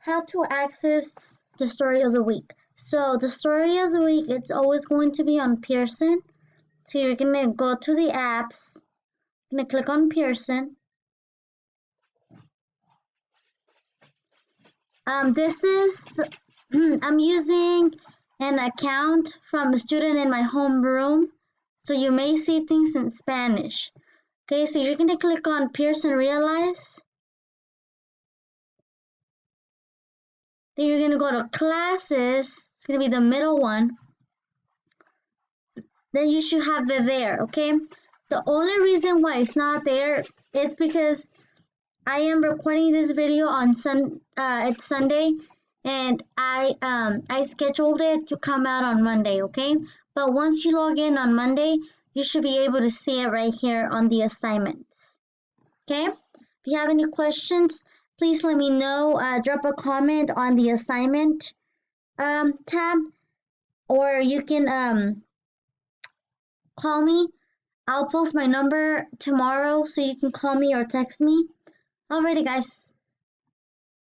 how to access the story of the week. So the story of the week, it's always going to be on Pearson. So you're going to go to the apps, you're going to click on Pearson. This is, I'm using an account from a student in my homeroom, so you may see things in Spanish. Okay, so you're going to click on Pearson Realize. Then you're going to go to Classes. It's going to be the middle one. Then you should have it there, okay? The only reason why it's not there is because I am recording this video on it's Sunday, and I scheduled it to come out on Monday, okay? But once you log in on Monday, you should be able to see it right here on the assignments, okay? If you have any questions, please let me know. Drop a comment on the assignment tab, or you can call me. I'll post my number tomorrow so you can call me or text me. Alrighty, guys.